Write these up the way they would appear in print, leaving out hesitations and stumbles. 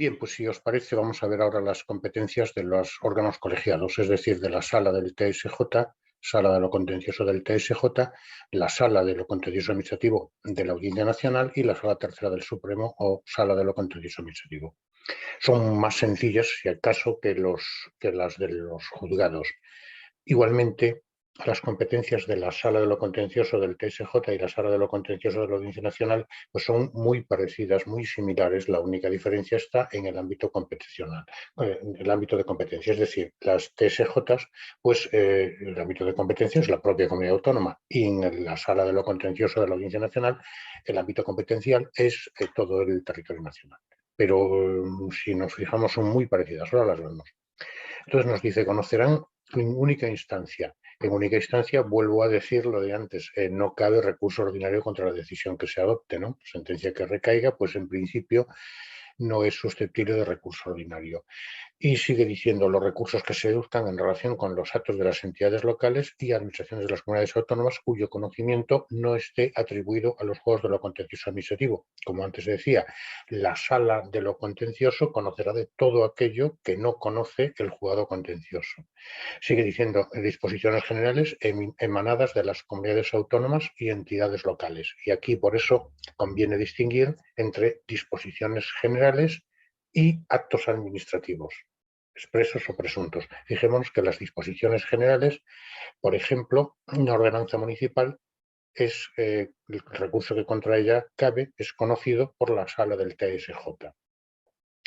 Bien, pues si os parece, vamos a ver ahora las competencias de los órganos colegiados, es decir, de la Sala del TSJ, Sala de lo Contencioso del TSJ, la Sala de lo Contencioso Administrativo de la Audiencia Nacional y la Sala Tercera del Supremo o Sala de lo Contencioso Administrativo. Son más sencillas, si acaso, que las de los juzgados. Igualmente, las competencias de la Sala de lo Contencioso del TSJ y la Sala de lo Contencioso de la Audiencia Nacional pues son muy parecidas, muy similares. La única diferencia está en el ámbito competencial, en el ámbito de competencia. Es decir, las TSJ, pues el ámbito de competencia es la propia comunidad autónoma y en la Sala de lo Contencioso de la Audiencia Nacional el ámbito competencial es todo el territorio nacional. Pero si nos fijamos son muy parecidas, ahora las vemos. Entonces nos dice, conocerán en única instancia. En única instancia, vuelvo a decir lo de antes, no cabe recurso ordinario contra la decisión que se adopte, ¿no? Sentencia que recaiga, pues en principio no es susceptible de recurso ordinario. Y sigue diciendo los recursos que se deduzcan en relación con los actos de las entidades locales y administraciones de las comunidades autónomas cuyo conocimiento no esté atribuido a los juegos de lo contencioso administrativo. Como antes decía, la sala de lo contencioso conocerá de todo aquello que no conoce el juzgado contencioso. Sigue diciendo disposiciones generales emanadas de las comunidades autónomas y entidades locales. Y aquí por eso conviene distinguir entre disposiciones generales y actos administrativos, expresos o presuntos. Fijémonos que las disposiciones generales, por ejemplo, una ordenanza municipal es el recurso que contra ella cabe, es conocido por la sala del TSJ.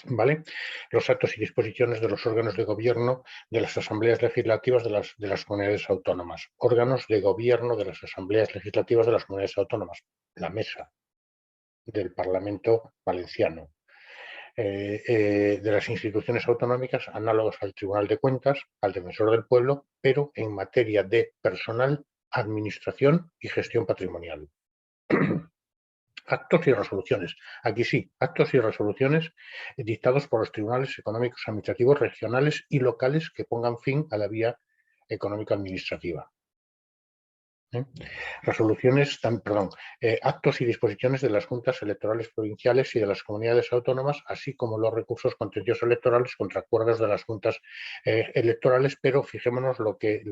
¿Vale? Los actos y disposiciones de los órganos de gobierno de las asambleas legislativas de las comunidades autónomas. Órganos de gobierno de las asambleas legislativas de las comunidades autónomas. La mesa del Parlamento Valenciano. De las instituciones autonómicas análogas al Tribunal de Cuentas, al Defensor del Pueblo, pero en materia de personal, administración y gestión patrimonial. Actos y resoluciones. Aquí sí, actos y resoluciones dictados por los tribunales económicos administrativos regionales y locales que pongan fin a la vía económica administrativa. Resoluciones, actos y disposiciones de las juntas electorales provinciales y de las comunidades autónomas, así como los recursos contenciosos electorales contra acuerdos de las juntas electorales, pero fijémonos lo que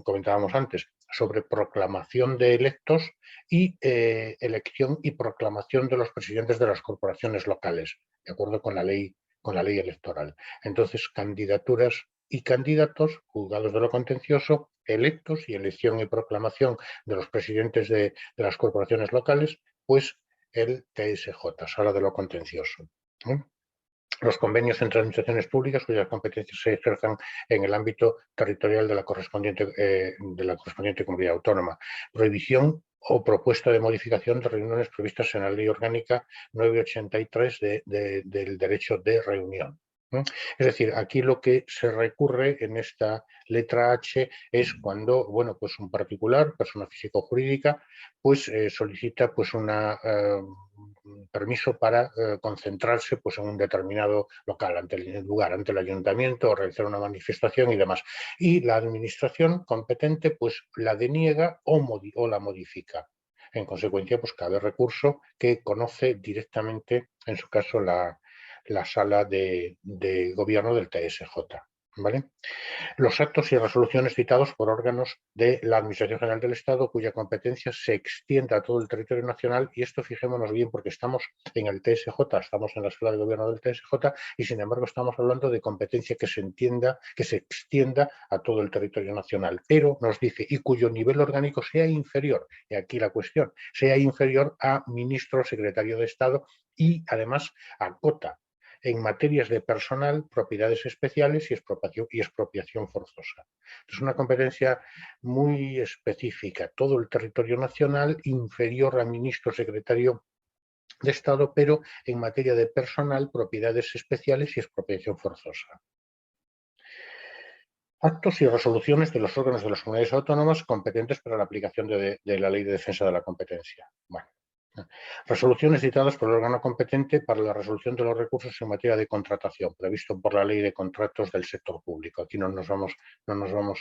comentábamos antes, sobre proclamación de electos y elección y proclamación de los presidentes de las corporaciones locales, de acuerdo con la ley electoral. Entonces, candidaturas y candidatos, juzgados de lo contencioso, electos y elección y proclamación de los presidentes de las corporaciones locales, pues el TSJ, Sala de lo Contencioso. Los convenios entre administraciones públicas cuyas competencias se ejerzan en el ámbito territorial de la correspondiente comunidad autónoma. Prohibición o propuesta de modificación de reuniones previstas en la Ley Orgánica 983 del derecho de reunión. Es decir, aquí lo que se recurre en esta letra H es cuando, bueno, pues un particular, persona físico-jurídica, pues solicita pues un permiso para concentrarse pues en un determinado local, ante el lugar, ante el ayuntamiento, o realizar una manifestación y demás. Y la administración competente pues la deniega o la modifica. En consecuencia, pues cabe recurso que conoce directamente, en su caso, la sala de gobierno del TSJ. ¿Vale? Los actos y resoluciones citados por órganos de la Administración General del Estado cuya competencia se extienda a todo el territorio nacional, y esto fijémonos bien porque estamos en el TSJ, estamos en la sala de gobierno del TSJ y sin embargo estamos hablando de competencia que se entienda, que se extienda a todo el territorio nacional, pero nos dice y cuyo nivel orgánico sea inferior, y aquí la cuestión, sea inferior a ministro o secretario de Estado y además acota en materias de personal, propiedades especiales y expropiación forzosa. Es una competencia muy específica, todo el territorio nacional inferior a ministro secretario de Estado, pero en materia de personal, propiedades especiales y expropiación forzosa. Actos y resoluciones de los órganos de las comunidades autónomas competentes para la aplicación de la Ley de Defensa de la Competencia. Bueno, Resoluciones dictadas por el órgano competente para la resolución de los recursos en materia de contratación, previsto por la Ley de Contratos del Sector Público. Aquí no nos vamos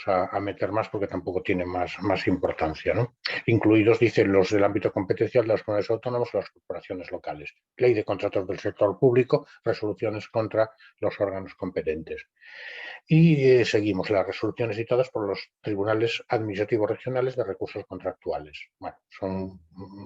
a meter más porque tampoco tiene más importancia, ¿no? Incluidos, dicen, los del ámbito competencial de las comunidades autónomas o las corporaciones locales. Ley de Contratos del Sector Público, resoluciones contra los órganos competentes. Y seguimos las resoluciones dictadas por los tribunales administrativos regionales de recursos contractuales. Bueno, son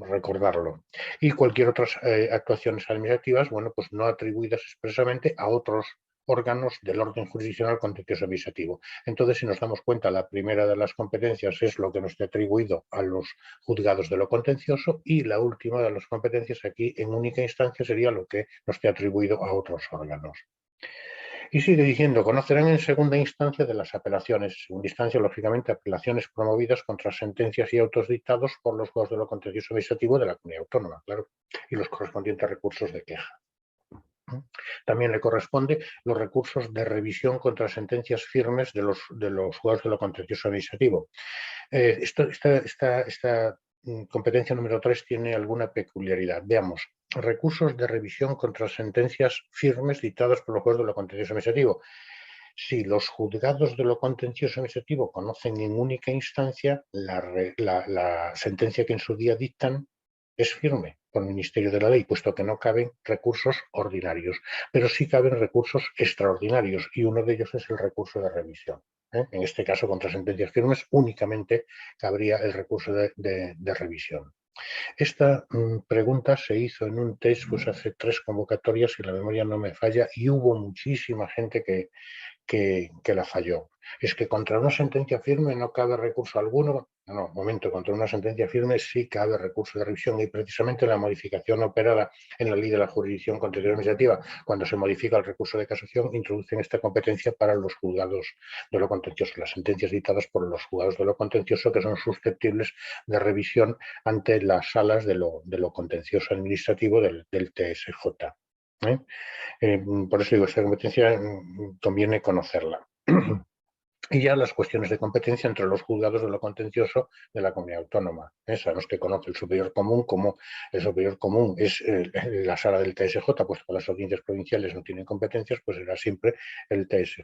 recordarlo. Y cualquier otras actuaciones administrativas, bueno, pues no atribuidas expresamente a otros órganos del orden jurisdiccional contencioso administrativo. Entonces, si nos damos cuenta, la primera de las competencias es lo que nos está atribuido a los juzgados de lo contencioso y la última de las competencias aquí, en única instancia, sería lo que nos está atribuido a otros órganos. Y sigue diciendo, conocerán en segunda instancia de las apelaciones. Segunda instancia, lógicamente, apelaciones promovidas contra sentencias y autos dictados por los jueces de lo contencioso administrativo de la comunidad autónoma, claro, y los correspondientes recursos de queja. También le corresponde los recursos de revisión contra sentencias firmes de los jueces de lo contencioso administrativo. Esta competencia número 3 tiene alguna peculiaridad. Veamos, recursos de revisión contra sentencias firmes dictadas por los jueces de lo contencioso administrativo. Si los juzgados de lo contencioso administrativo conocen en única instancia, la sentencia que en su día dictan es firme por el Ministerio de la Ley, puesto que no caben recursos ordinarios, pero sí caben recursos extraordinarios y uno de ellos es el recurso de revisión. En este caso, contra sentencias firmes, únicamente cabría el recurso de revisión. Esta pregunta se hizo en un test pues, hace 3 convocatorias, si la memoria no me falla, y hubo muchísima gente que la falló. Es que contra una sentencia firme no cabe recurso alguno. No, momento, contra una sentencia firme sí cabe recurso de revisión y precisamente la modificación operada en la Ley de la Jurisdicción Contencioso Administrativa, cuando se modifica el recurso de casación, introducen esta competencia para los juzgados de lo contencioso, las sentencias dictadas por los juzgados de lo contencioso que son susceptibles de revisión ante las salas de lo contencioso administrativo del TSJ. Por eso digo, esta competencia conviene conocerla. Y ya las cuestiones de competencia entre los juzgados de lo contencioso de la comunidad autónoma. Sabemos que conoce el superior común, como el superior común es la sala del TSJ, puesto que las audiencias provinciales no tienen competencias, pues será siempre el TSJ.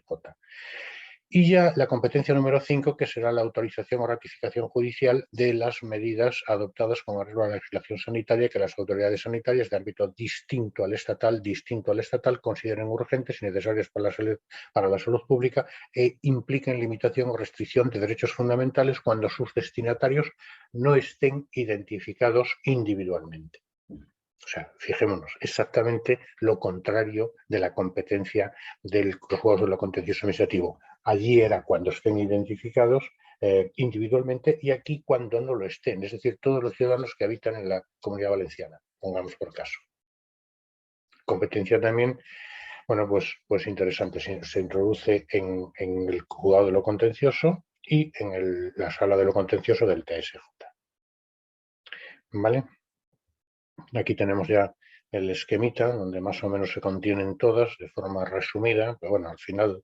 Y ya la competencia número 5, que será la autorización o ratificación judicial de las medidas adoptadas con arreglo a la legislación sanitaria que las autoridades sanitarias de ámbito distinto al estatal consideren urgentes y necesarias para la salud pública e impliquen limitación o restricción de derechos fundamentales cuando sus destinatarios no estén identificados individualmente. O sea, fijémonos, exactamente lo contrario de la competencia de los juegos de lo contencioso administrativo. Allí era cuando estén identificados individualmente y aquí cuando no lo estén, es decir, todos los ciudadanos que habitan en la Comunidad Valenciana, pongamos por caso. Competencia también, bueno, pues interesante, se introduce en el juzgado de lo contencioso y en la sala de lo contencioso del TSJ. ¿Vale? Aquí tenemos ya el esquemita, donde más o menos se contienen todas de forma resumida, pero bueno, al final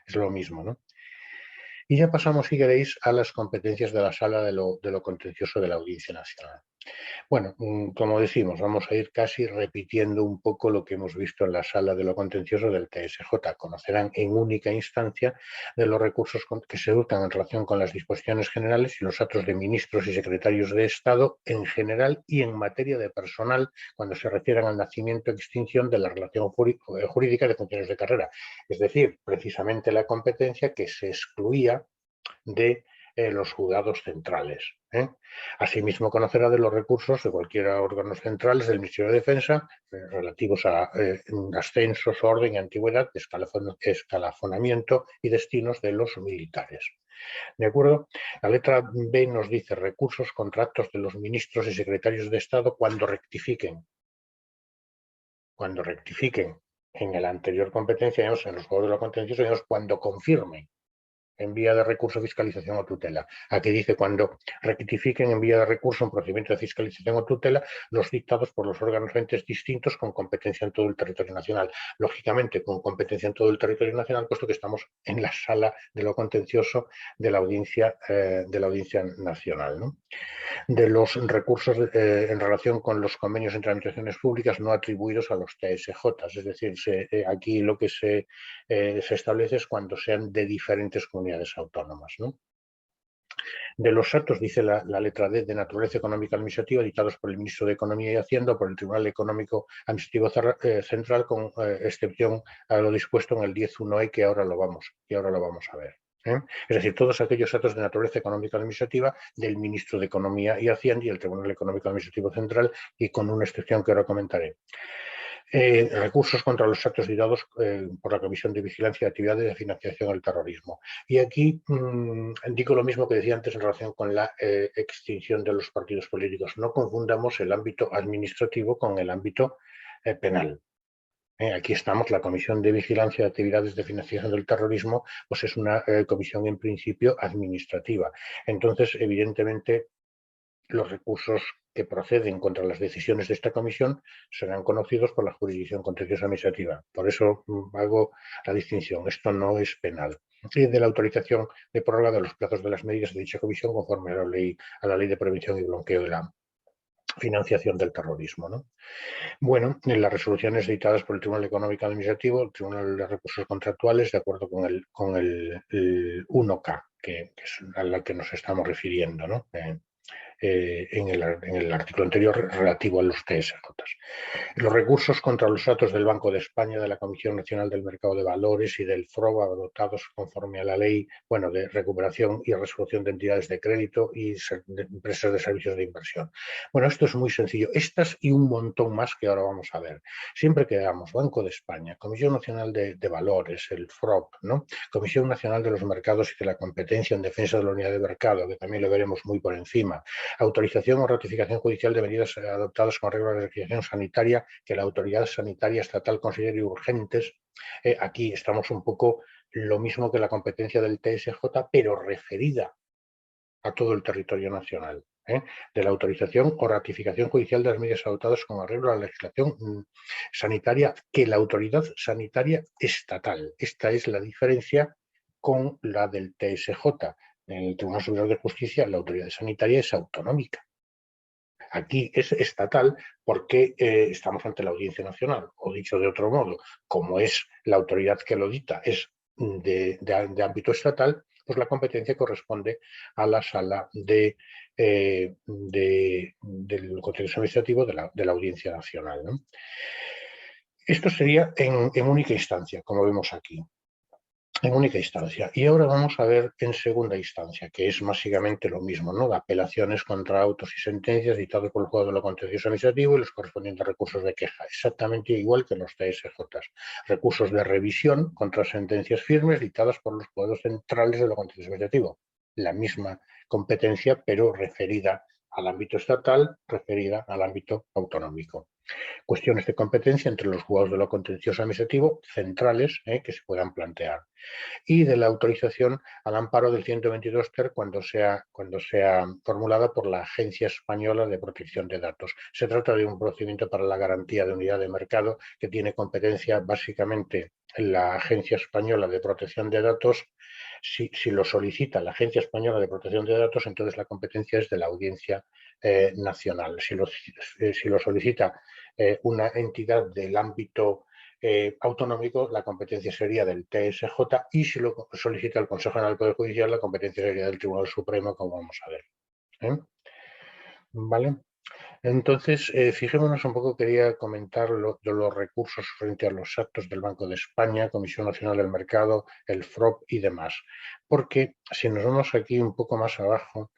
es lo mismo, ¿no? Y ya pasamos, si queréis, a las competencias de la sala de lo contencioso de la Audiencia Nacional. Bueno, como decimos, vamos a ir casi repitiendo un poco lo que hemos visto en la sala de lo contencioso del TSJ. Conocerán en única instancia de los recursos que se dictan en relación con las disposiciones generales y los actos de ministros y secretarios de Estado en general y en materia de personal cuando se refieran al nacimiento o extinción de la relación jurídica de funciones de carrera. Es decir, precisamente la competencia que se excluía de los juzgados centrales. Asimismo, conocerá de los recursos de cualquier órganos centrales del Ministerio de Defensa relativos a ascensos, orden y antigüedad, escalafonamiento y destinos de los militares. ¿De acuerdo? La letra B nos dice recursos contra actos de los ministros y secretarios de Estado cuando rectifiquen. Cuando rectifiquen. En la anterior competencia, en los juegos de lo contencioso, cuando confirmen. en vía de recurso, fiscalización o tutela. Aquí dice cuando rectifiquen en vía de recurso un procedimiento de fiscalización o tutela los dictados por los órganos entes distintos con competencia en todo el territorio nacional. Lógicamente, con competencia en todo el territorio nacional, puesto que estamos en la sala de lo contencioso de la Audiencia Nacional, ¿no? De los recursos en relación con los convenios entre administraciones públicas no atribuidos a los TSJ. Es decir, aquí lo que se establece es cuando sean de diferentes comunidades autónomas, ¿no? De los actos, dice la letra D, de naturaleza económica administrativa, dictados por el ministro de Economía y Hacienda o por el Tribunal Económico Administrativo Central, con excepción a lo dispuesto en el 10.1e, que ahora lo vamos a ver. Es decir, todos aquellos actos de naturaleza económica administrativa del ministro de Economía y Hacienda y el Tribunal Económico Administrativo Central, y con una excepción que ahora comentaré. Recursos contra los actos dictados por la Comisión de Vigilancia de Actividades de Financiación del Terrorismo. Y aquí digo lo mismo que decía antes en relación con la extinción de los partidos políticos. No confundamos el ámbito administrativo con el ámbito penal. Aquí estamos, la Comisión de Vigilancia de Actividades de Financiación del Terrorismo, pues es una comisión en principio administrativa. Entonces, evidentemente, los recursos que proceden contra las decisiones de esta comisión serán conocidos por la jurisdicción contenciosa administrativa. Por eso hago la distinción. Esto no es penal. Y de la autorización de prórroga de los plazos de las medidas de dicha comisión conforme a la ley de prevención y bloqueo de la financiación del terrorismo, ¿no? Bueno, en las resoluciones dictadas por el Tribunal Económico Administrativo, el Tribunal de Recursos Contractuales, de acuerdo con el 1K, que es al que nos estamos refiriendo, ¿no? En el artículo anterior relativo a los TSJ. Los recursos contra los datos del Banco de España, de la Comisión Nacional del Mercado de Valores y del FROB, adoptados conforme a la ley, de recuperación y resolución de entidades de crédito y de empresas de servicios de inversión. Bueno, esto es muy sencillo. Estas y un montón más que ahora vamos a ver. Siempre que hagamos Banco de España, Comisión Nacional de Valores, el FROB, ¿no? Comisión Nacional de los Mercados y de la Competencia en Defensa de la Unidad de Mercado, que también lo veremos muy por encima. Autorización o ratificación judicial de medidas adoptadas con arreglo a la legislación sanitaria que la autoridad sanitaria estatal considere urgentes. Aquí estamos un poco lo mismo que la competencia del TSJ, pero referida a todo el territorio nacional. De la autorización o ratificación judicial de las medidas adoptadas con arreglo a la legislación sanitaria que la autoridad sanitaria estatal. Esta es la diferencia con la del TSJ. En el Tribunal Superior de Justicia la autoridad sanitaria es autonómica. Aquí es estatal porque estamos ante la Audiencia Nacional, o dicho de otro modo, como es la autoridad que lo dicta, es de ámbito estatal, pues la competencia corresponde a la sala del contencioso administrativo de la Audiencia Nacional, ¿no? Esto sería en única instancia, como vemos aquí. En única instancia. Y ahora vamos a ver en segunda instancia, que es básicamente lo mismo, ¿no? Apelaciones contra autos y sentencias dictados por el juzgado de lo contencioso administrativo y los correspondientes recursos de queja, exactamente igual que los TSJ. Recursos de revisión contra sentencias firmes dictadas por los juzgados centrales de lo contencioso administrativo. La misma competencia, pero referida al ámbito estatal, referida al ámbito autonómico. Cuestiones de competencia entre los juzgados de lo contencioso administrativo centrales que se puedan plantear, y de la autorización al amparo del 122 ter cuando sea formulada por la Agencia Española de Protección de Datos. Se trata de un procedimiento para la garantía de unidad de mercado que tiene competencia básicamente la Agencia Española de Protección de Datos. Si lo solicita la Agencia Española de Protección de Datos, entonces la competencia es de la Audiencia Nacional. Si lo solicita una entidad del ámbito autonómico, la competencia sería del TSJ, y si lo solicita el Consejo General del Poder Judicial, la competencia sería del Tribunal Supremo, como vamos a ver. ¿Vale? Entonces, fijémonos un poco, quería comentar de los recursos frente a los actos del Banco de España, Comisión Nacional del Mercado, el FROB y demás. Porque si nos vamos aquí un poco más abajo,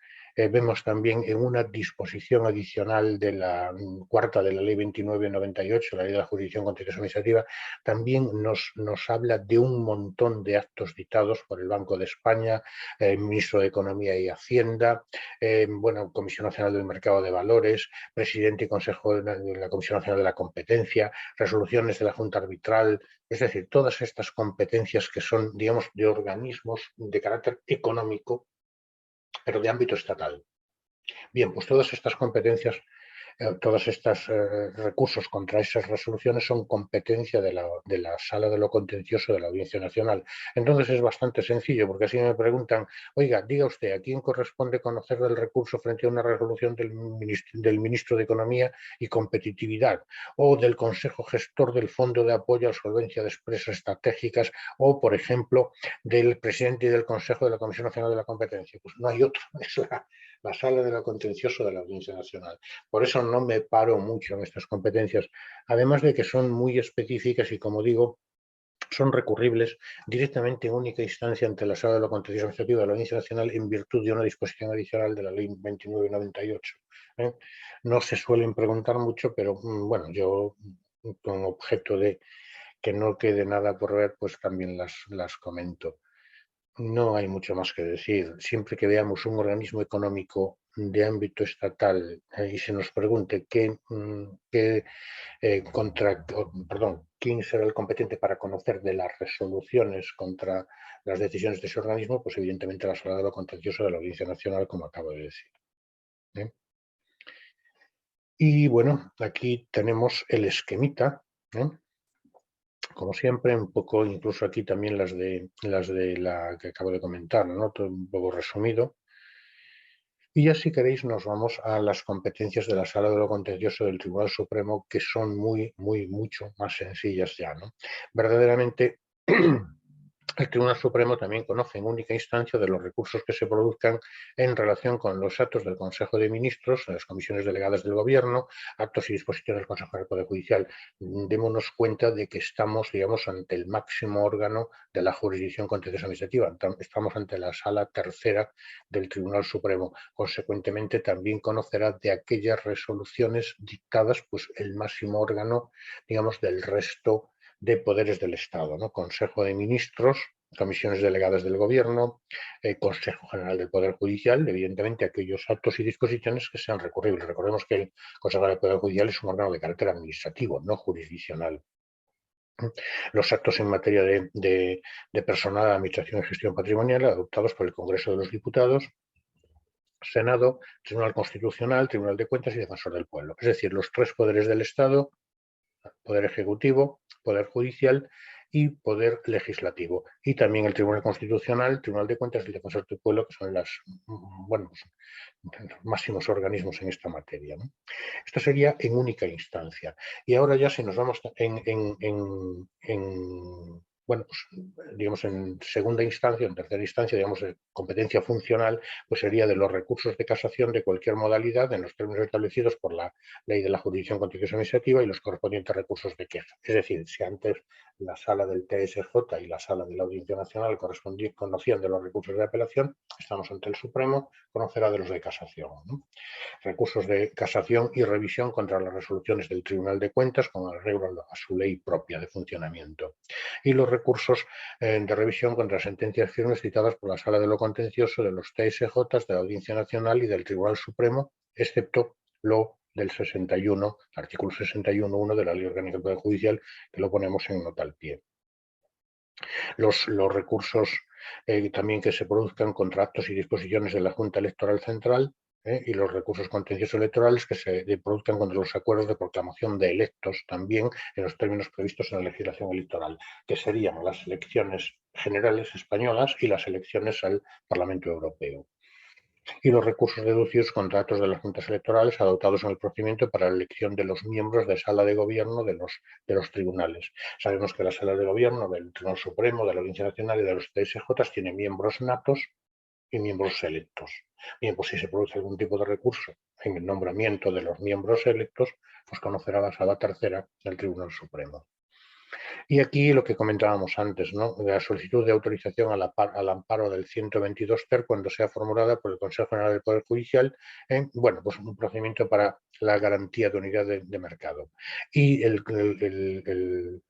vemos también en una disposición adicional de la cuarta de la Ley 2998, la Ley de la Jurisdicción Contenciosa Administrativa, también nos habla de un montón de actos dictados por el Banco de España, el Ministro de Economía y Hacienda, bueno, Comisión Nacional del Mercado de Valores, Presidente y Consejo de la Comisión Nacional de la Competencia, resoluciones de la Junta Arbitral, es decir, todas estas competencias que son, digamos, de organismos de carácter económico, pero de ámbito estatal. Bien, pues todas estas competencias, todos estos recursos contra esas resoluciones son competencia de la Sala de lo Contencioso de la Audiencia Nacional. Entonces es bastante sencillo, porque así me preguntan, oiga, diga usted, ¿a quién corresponde conocer del recurso frente a una resolución del Ministro de Economía y Competitividad o del Consejo Gestor del Fondo de Apoyo a la Solvencia de Empresas Estratégicas o, por ejemplo, del presidente y del Consejo de la Comisión Nacional de la Competencia? Pues no hay otro, es la Sala de lo Contencioso de la Audiencia Nacional. Por eso no me paro mucho en estas competencias, además de que son muy específicas y, como digo, son recurribles directamente en única instancia ante la Sala de lo Contencioso Administrativo de la Audiencia Nacional en virtud de una disposición adicional de la Ley 2998. No se suelen preguntar mucho, pero bueno, yo con objeto de que no quede nada por ver, pues también las comento. No hay mucho más que decir. Siempre que veamos un organismo económico de ámbito estatal y se nos pregunte quién será el competente para conocer de las resoluciones contra las decisiones de ese organismo, pues evidentemente la Sala de lo Contencioso de la Audiencia Nacional, como acabo de decir. Y bueno, aquí tenemos el esquemita, como siempre, un poco, incluso aquí también las de la que acabo de comentar, ¿no? Todo un poco resumido. Y ya si queréis nos vamos a las competencias de la Sala de lo Contencioso del Tribunal Supremo, que son mucho más sencillas ya, ¿no? Verdaderamente, el Tribunal Supremo también conoce en única instancia de los recursos que se produzcan en relación con los actos del Consejo de Ministros, las comisiones delegadas del Gobierno, actos y disposiciones del Consejo del Poder Judicial. Démonos cuenta de que estamos, digamos, ante el máximo órgano de la jurisdicción contenciosa administrativa. Estamos ante la Sala Tercera del Tribunal Supremo. Consecuentemente, también conocerá de aquellas resoluciones dictadas, pues, el máximo órgano, digamos, del resto de poderes del Estado, ¿no? Consejo de Ministros, comisiones delegadas del Gobierno, Consejo General del Poder Judicial, evidentemente aquellos actos y disposiciones que sean recurribles. Recordemos que el Consejo del Poder Judicial es un órgano de carácter administrativo, no jurisdiccional. Los actos en materia de personal, administración y gestión patrimonial adoptados por el Congreso de los Diputados, Senado, Tribunal Constitucional, Tribunal de Cuentas y Defensor del Pueblo. Es decir, los tres poderes del Estado: Poder Ejecutivo, Poder Judicial y Poder Legislativo. Y también el Tribunal Constitucional, Tribunal de Cuentas y el Defensor del Pueblo, que son los máximos organismos en esta materia, ¿no? Esto sería en única instancia. Y ahora ya si nos vamos bueno, pues, digamos, en segunda instancia, en tercera instancia, digamos, competencia funcional, pues sería de los recursos de casación de cualquier modalidad en los términos establecidos por la Ley de la Jurisdicción Contenciosa Administrativa y los correspondientes recursos de queja. Es decir, si antes la Sala del TSJ y la Sala de la Audiencia Nacional conocían de los recursos de apelación, estamos ante el Supremo, conocerá de los de casación, ¿no? Recursos de casación y revisión contra las resoluciones del Tribunal de Cuentas con arreglo a su ley propia de funcionamiento. Y los recursos de revisión contra sentencias firmes citadas por la Sala de lo Contencioso de los TSJ, de la Audiencia Nacional y del Tribunal Supremo, excepto lo del 61, artículo 61.1 de la Ley Orgánica del Poder Judicial, que lo ponemos en nota al pie. Los recursos también que se produzcan contra actos y disposiciones de la Junta Electoral Central, y los recursos contenciosos electorales que se produzcan contra los acuerdos de proclamación de electos también en los términos previstos en la legislación electoral, que serían las elecciones generales españolas y las elecciones al Parlamento Europeo. Y los recursos deducidos contra actos de las juntas electorales adoptados en el procedimiento para la elección de los miembros de sala de gobierno de los tribunales. Sabemos que la sala de gobierno del Tribunal Supremo, de la Audiencia Nacional y de los TSJ tiene miembros natos y miembros electos. Bien, pues si se produce algún tipo de recurso en el nombramiento de los miembros electos, pues conocerá la Sala Tercera del Tribunal Supremo. Y aquí lo que comentábamos antes, ¿no? La solicitud de autorización al amparo del 122 ter cuando sea formulada por el Consejo General del Poder Judicial en, bueno, pues un procedimiento para la garantía de unidad de mercado. Y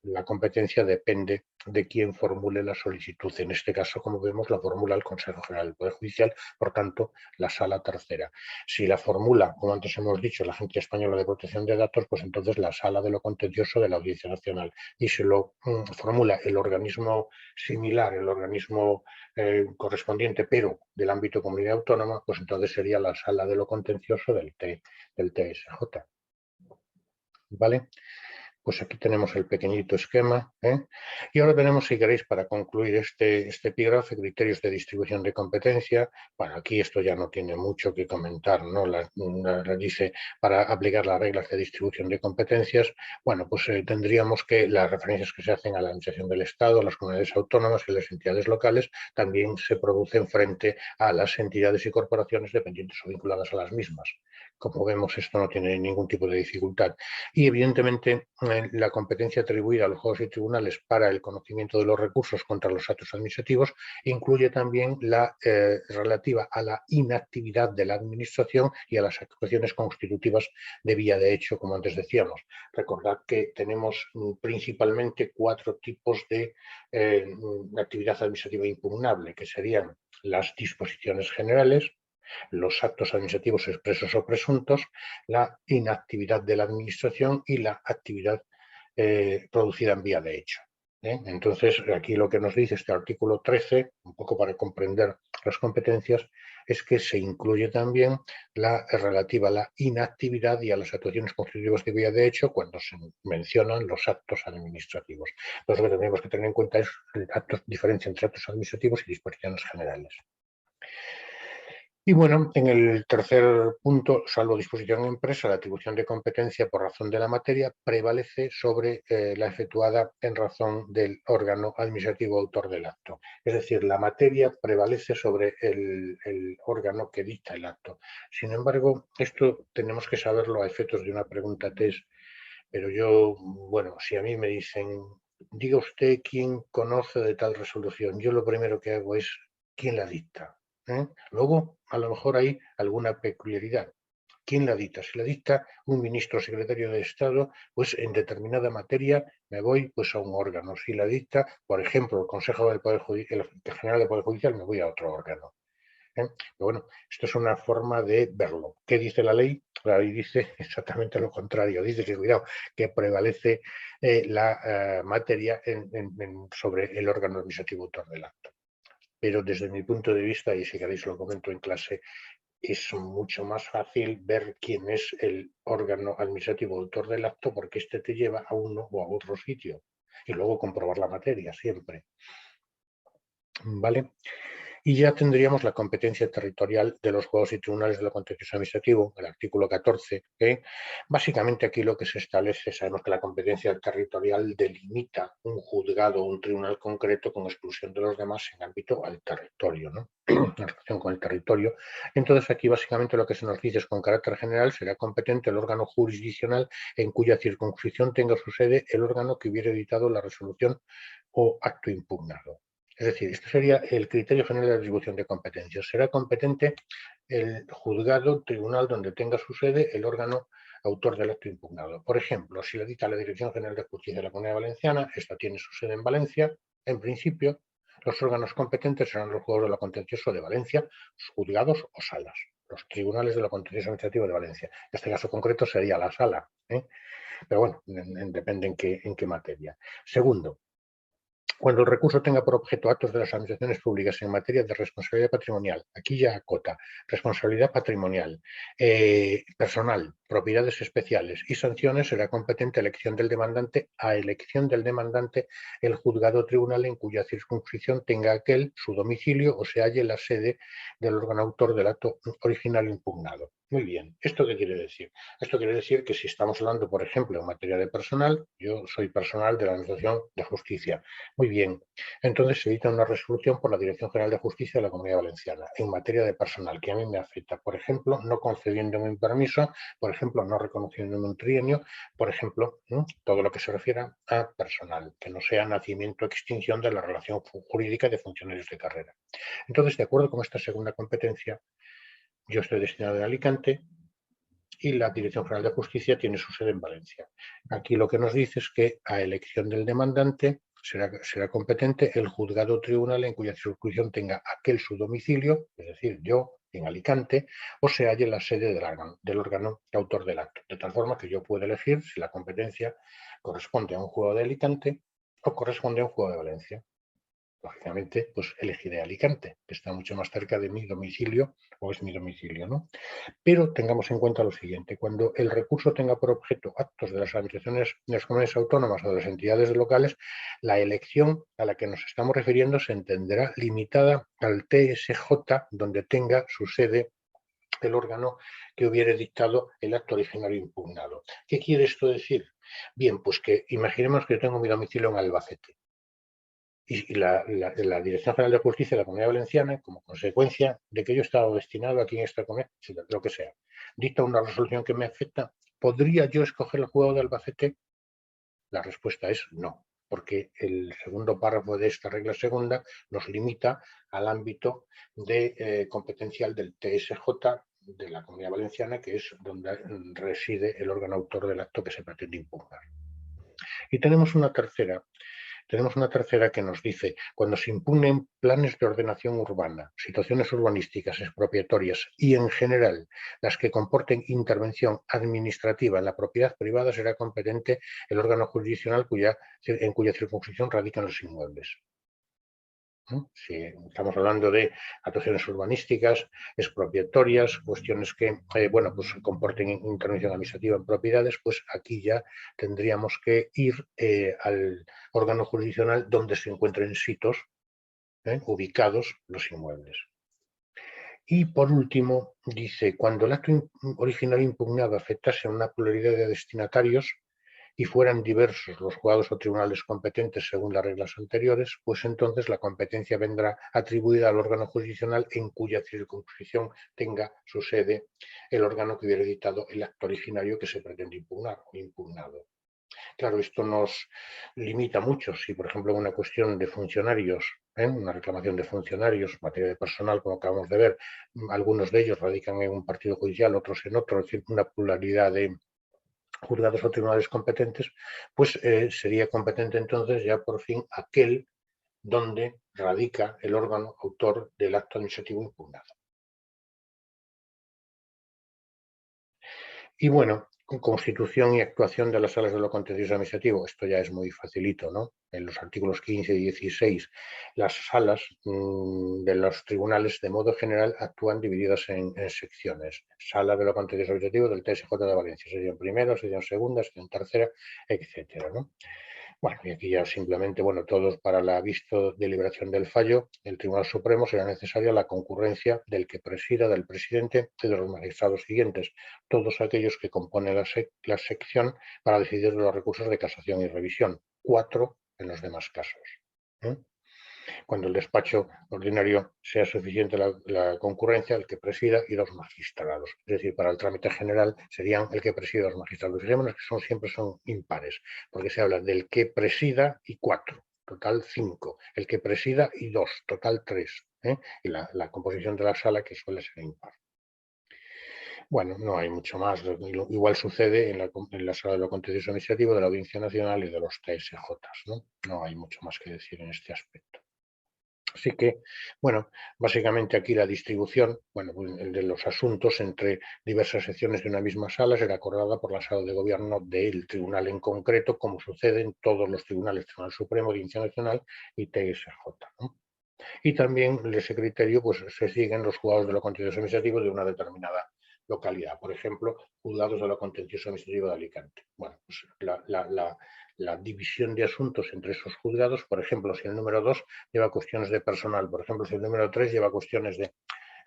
la competencia depende de quién formule la solicitud. En este caso, como vemos, la formula el Consejo General del Poder Judicial, por tanto, la Sala Tercera. Si la formula, como antes hemos dicho, la Agencia Española de Protección de Datos, pues entonces la Sala de lo Contencioso de la Audiencia Nacional. Y se lo formula el organismo similar, el organismo correspondiente, pero del ámbito comunidad autónoma, pues entonces sería la Sala de lo Contencioso del TSJ. ¿Vale? Pues aquí tenemos el pequeñito esquema. Y ahora tenemos, si queréis, para concluir este epígrafe, criterios de distribución de competencia. Bueno, aquí esto ya no tiene mucho que comentar, ¿no? Dice, para aplicar las reglas de distribución de competencias, bueno, pues tendríamos que las referencias que se hacen a la administración del Estado, a las comunidades autónomas y las entidades locales también se producen frente a las entidades y corporaciones dependientes o vinculadas a las mismas. Como vemos, esto no tiene ningún tipo de dificultad. Y evidentemente la competencia atribuida a los jueces y tribunales para el conocimiento de los recursos contra los actos administrativos incluye también la relativa a la inactividad de la administración y a las actuaciones constitutivas de vía de hecho, como antes decíamos. Recordad que tenemos principalmente 4 tipos de actividad administrativa impugnable, que serían las disposiciones generales, los actos administrativos expresos o presuntos, la inactividad de la administración y la actividad producida en vía de hecho. Entonces, aquí lo que nos dice este artículo 13, un poco para comprender las competencias, es que se incluye también la relativa a la inactividad y a las actuaciones constitutivas de vía de hecho cuando se mencionan los actos administrativos. Entonces, lo que tenemos que tener en cuenta es la diferencia entre actos administrativos y disposiciones generales. Y bueno, en el tercer punto, salvo disposición en empresa, la atribución de competencia por razón de la materia prevalece sobre la efectuada en razón del órgano administrativo autor del acto. Es decir, la materia prevalece sobre el órgano que dicta el acto. Sin embargo, esto tenemos que saberlo a efectos de una pregunta test, pero yo, bueno, si a mí me dicen, diga usted quién conoce de tal resolución, yo lo primero que hago es quién la dicta. Luego, a lo mejor hay alguna peculiaridad. ¿Quién la dicta? Si la dicta un ministro o secretario de Estado, pues en determinada materia me voy pues a un órgano. Si la dicta, por ejemplo, el Consejo del Poder Judicial, el General del Poder Judicial, me voy a otro órgano. Pero bueno, esto es una forma de verlo. ¿Qué dice la ley? La ley dice exactamente lo contrario. Dice que, cuidado, que prevalece la materia sobre el órgano administrativo autor del acto. Pero desde mi punto de vista, y si queréis lo comento en clase, es mucho más fácil ver quién es el órgano administrativo autor del acto porque este te lleva a uno o a otro sitio y luego comprobar la materia siempre. ¿Vale? Y ya tendríamos la competencia territorial de los juzgados y tribunales de lo contencioso administrativo, el artículo 14, que básicamente aquí lo que se establece, sabemos que la competencia territorial delimita un juzgado o un tribunal concreto con exclusión de los demás en ámbito al territorio, ¿no? En relación con el territorio. Entonces aquí básicamente lo que se nos dice es con carácter general será competente el órgano jurisdiccional en cuya circunscripción tenga su sede el órgano que hubiera editado la resolución o acto impugnado. Es decir, este sería el criterio general de distribución de competencias. Será competente el juzgado, tribunal donde tenga su sede el órgano autor del acto impugnado. Por ejemplo, si la dicta la Dirección General de Justicia de la Comunidad Valenciana, esta tiene su sede en Valencia, en principio, los órganos competentes serán los juzgados de lo contencioso de Valencia, juzgados o salas, los tribunales de lo contencioso administrativo de Valencia. En este caso concreto sería la sala, pero bueno, depende en qué materia. Segundo, cuando el recurso tenga por objeto actos de las administraciones públicas en materia de responsabilidad patrimonial, aquí ya acota, responsabilidad patrimonial, personal, propiedades especiales y sanciones, será competente elección del demandante a elección del demandante el juzgado o tribunal en cuya circunscripción tenga aquel su domicilio o se halle la sede del órgano autor del acto original impugnado. Muy bien. ¿Esto qué quiere decir? Esto quiere decir que si estamos hablando, por ejemplo, en materia de personal, yo soy personal de la Administración de Justicia. Muy bien. Entonces se edita una resolución por la Dirección General de Justicia de la Comunidad Valenciana en materia de personal que a mí me afecta. Por ejemplo, no concediéndome un permiso, por ejemplo, no reconociéndome un trienio, por ejemplo, ¿no? Todo lo que se refiera a personal, que no sea nacimiento o extinción de la relación jurídica de funcionarios de carrera. Entonces, de acuerdo con esta segunda competencia, yo estoy destinado en Alicante y la Dirección General de Justicia tiene su sede en Valencia. Aquí lo que nos dice es que a elección del demandante será competente el juzgado o tribunal en cuya circunscripción tenga aquel su domicilio, es decir, yo en Alicante, o se halle la sede del órgano autor del acto, de tal forma que yo puedo elegir si la competencia corresponde a un juzgado de Alicante o corresponde a un juzgado de Valencia. Lógicamente, pues elegiré Alicante, que está mucho más cerca de mi domicilio, o es mi domicilio, ¿no? Pero tengamos en cuenta lo siguiente: cuando el recurso tenga por objeto actos de las administraciones de las comunidades autónomas o de las entidades locales, la elección a la que nos estamos refiriendo se entenderá limitada al TSJ donde tenga su sede el órgano que hubiere dictado el acto originario impugnado. ¿Qué quiere esto decir? Bien, pues que imaginemos que yo tengo mi domicilio en Albacete y la Dirección General de Justicia de la Comunidad Valenciana, como consecuencia de que yo estaba destinado aquí en esta comunidad, lo que sea, dicta una resolución que me afecta, ¿podría yo escoger el juzgado de Albacete? La respuesta es no, porque el segundo párrafo de esta regla segunda nos limita al ámbito competencial del TSJ de la Comunidad Valenciana, que es donde reside el órgano autor del acto que se pretende impugnar. Y tenemos una tercera que nos dice: cuando se impugnen planes de ordenación urbana, situaciones urbanísticas expropiatorias y, en general, las que comporten intervención administrativa en la propiedad privada, será competente el órgano jurisdiccional en cuya circunscripción radican los inmuebles. Si estamos hablando de actuaciones urbanísticas, expropiatorias, cuestiones que pues comporten intervención administrativa en propiedades, pues aquí ya tendríamos que ir al órgano jurisdiccional donde se encuentren sitios ubicados los inmuebles. Y por último, dice: cuando el acto original impugnado afectase a una pluralidad de destinatarios y fueran diversos los juzgados o tribunales competentes según las reglas anteriores, pues entonces la competencia vendrá atribuida al órgano jurisdiccional en cuya circunscripción tenga su sede el órgano que hubiera dictado el acto originario que se pretende impugnar o impugnado. Claro, esto nos limita mucho. Si, por ejemplo, en una cuestión de funcionarios, una reclamación de funcionarios, materia de personal, como acabamos de ver, algunos de ellos radican en un partido judicial, otros en otro, es decir, una pluralidad de juzgados o tribunales competentes, pues sería competente entonces ya por fin aquel donde radica el órgano autor del acto administrativo impugnado. Y bueno, con constitución y actuación de las salas de lo contencioso administrativo, esto ya es muy facilito, ¿no? En los artículos 15 y 16, las salas de los tribunales, de modo general, actúan divididas en secciones. Sala de lo contencioso administrativo del TSJ de Valencia, sección primera, sección segunda, sección tercera, etcétera, ¿no? Bueno, y aquí ya simplemente, bueno, todos para la visto deliberación del fallo, el Tribunal Supremo será necesaria la concurrencia del que presida, del presidente y de los magistrados siguientes, todos aquellos que componen la sección para decidir los recursos de casación y revisión, 4 en los demás casos. ¿eh? Cuando el despacho ordinario sea suficiente la concurrencia, el que presida y 2 magistrados. Es decir, para el trámite general serían el que presida y 2 magistrados. Fijémonos que siempre son impares, porque se habla del que presida y 4, total 5. El que presida y 2, total 3. Y la composición de la sala, que suele ser impar. Bueno, no hay mucho más. Igual sucede en la sala de lo contencioso administrativo de la Audiencia Nacional y de los TSJ, ¿no? No hay mucho más que decir en este aspecto. Así que, bueno, básicamente aquí la distribución, bueno, el de los asuntos entre diversas secciones de una misma sala será acordada por la sala de gobierno del tribunal en concreto, como sucede en todos los tribunales, Tribunal Supremo, Audiencia Nacional y TSJ, ¿no? Y también ese criterio pues se siguen los juzgados de lo contencioso administrativo de una determinada localidad. Por ejemplo, juzgados de lo contencioso administrativo de Alicante. Bueno, pues la división de asuntos entre esos juzgados, por ejemplo, si el número 2 lleva cuestiones de personal, por ejemplo, si el número 3 lleva cuestiones de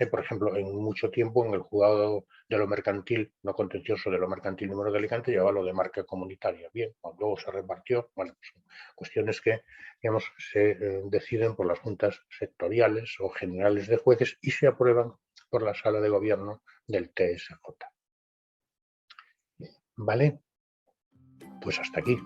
Por ejemplo, en mucho tiempo en el juzgado de lo mercantil, no contencioso de lo mercantil número de Alicante, llevaba lo de marca comunitaria. Bien, luego se repartió. Bueno, pues, cuestiones que, digamos, se deciden por las juntas sectoriales o generales de jueces y se aprueban por la sala de gobierno del TSJ. ¿Vale? Pues hasta aquí.